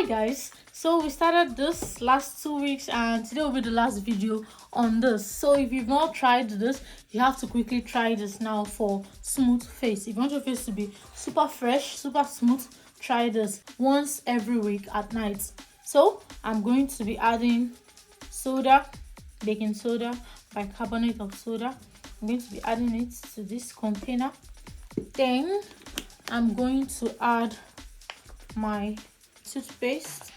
Hi guys, so we started this last 2 weeks and today will be the last video on this. So if you've not tried this, you have to quickly try this now for smooth face. If you want your face to be super fresh, super smooth, try this once every week at night. So I'm going to be adding soda, baking soda, bicarbonate of soda. I'm going to be adding it to this container. Then I'm going to add my toothpaste.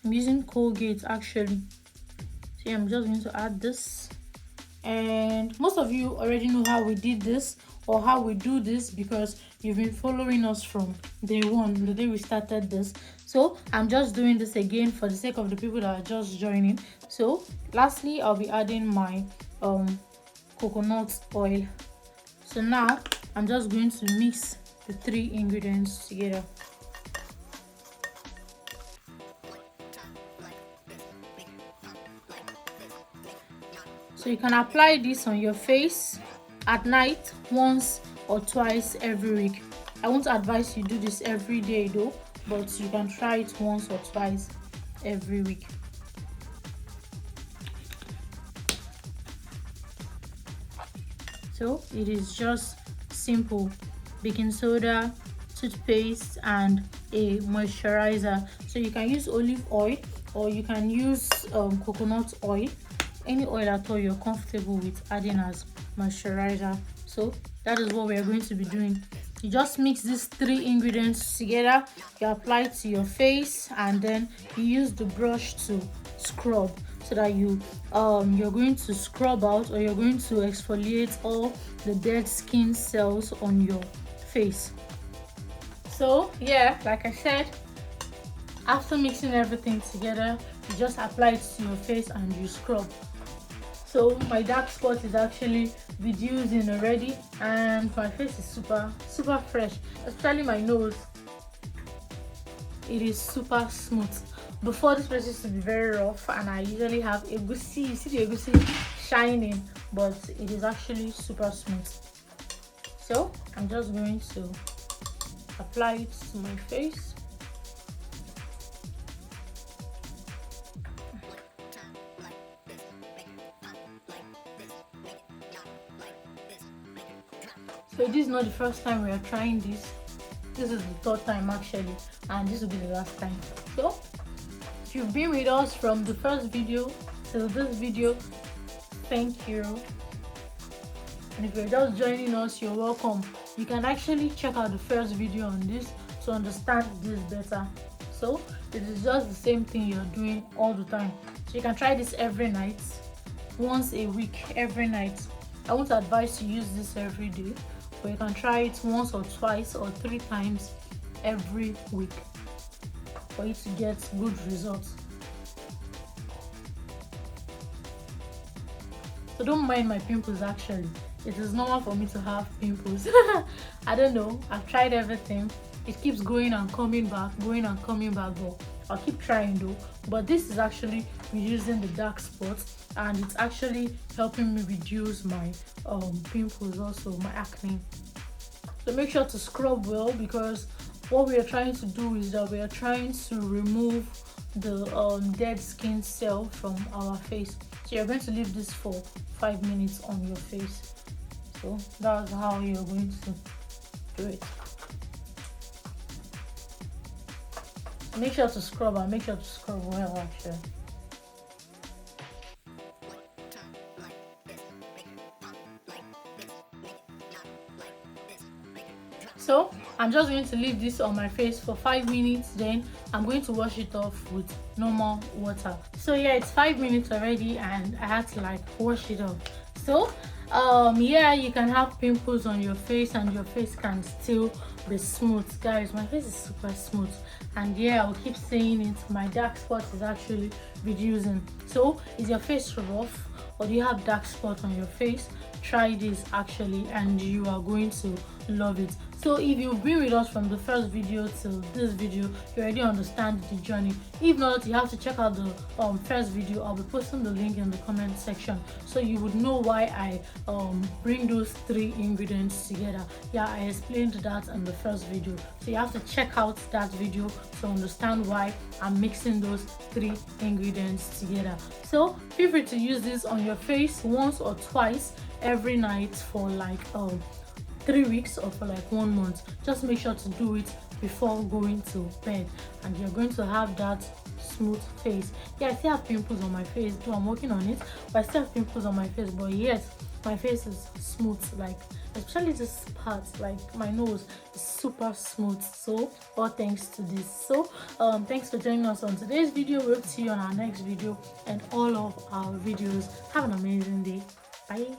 I'm using Colgate actually. So I'm just going to add this, and most of you already know how we did this or how we do this because you've been following us from day one, the day we started this. So I'm just doing this again for the sake of the people that are just joining. So lastly, I'll be adding my coconut oil. So now I'm just going to mix the 3 ingredients together. So you can apply this on your face at night once or twice every week. I won't advise you do this every day though, but you can try it once or twice every week. So it is just simple: baking soda, toothpaste, and a moisturizer. So you can use olive oil or you can use coconut oil, any oil at all you're comfortable with adding as moisturizer. So that is what we are going to be doing. You just mix these 3 ingredients together, you apply it to your face, and then you use the brush to scrub, so that you're going to scrub out, or you're going to exfoliate all the dead skin cells on your face. So yeah, like I said, after mixing everything together, you just apply it to your face and you scrub. So my dark spot is actually reducing already, and my face is super fresh, especially my nose. It is super smooth. Before, this place used to be very rough and I usually have egusi, you see the egusi shining, but it is actually super smooth. So I'm just going to apply it to my face. So this is not the first time we are trying this. This is the 3rd time actually, and this will be the last time. So if you've been with us from the first video till this video, thank you. And if you're just joining us, you're welcome. You can actually check out the first video on this to understand this better. So it is just the same thing you're doing all the time. So you can try this every night, once a week, every night. I won't advise you use this every day, but you can try it once or twice or 3 times every week for you to get good results. So don't mind my pimples actually. It is normal for me to have pimples. I don't know, I've tried everything. It keeps going and coming back, but I'll keep trying though. But this is actually reducing the dark spots, and it's actually helping me reduce my pimples, also my acne. So make sure to scrub well, because what we are trying to do is that we are trying to remove the dead skin cell from our face. So you're going to leave this for 5 minutes on your face. So that's how you're going to do it. Make sure to scrub, and make sure to scrub well actually. So I'm just going to leave this on my face for 5 minutes, then I'm going to wash it off with normal water. So yeah, it's 5 minutes already and I had to wash it off. So yeah, you can have pimples on your face and your face can still be smooth. Guys, my face is super smooth, and yeah, I'll keep saying it, my dark spot is actually reducing. So is your face rough or do you have dark spot on your face? Try this actually and you are going to love it. So if you've been with us from the first video till this video, you already understand the journey. If not, you have to check out the first video. I'll be posting the link in the comment section so you would know why I bring those 3 ingredients together. Yeah, I explained that in the first video, so you have to check out that video to understand why I'm mixing those 3 ingredients together. So feel free to use this on your face once or twice every night for like 3 weeks or for like 1 month. Just make sure to do it before going to bed, and you're going to have that smooth face. Yeah, I still have pimples on my face, though I'm working on it, but I still have pimples on my face, but yet my face is smooth, like especially this part, like my nose is super smooth. So all thanks to this. So thanks for joining us on today's video. We'll see you on our next video and all of our videos. Have an amazing day. Bye.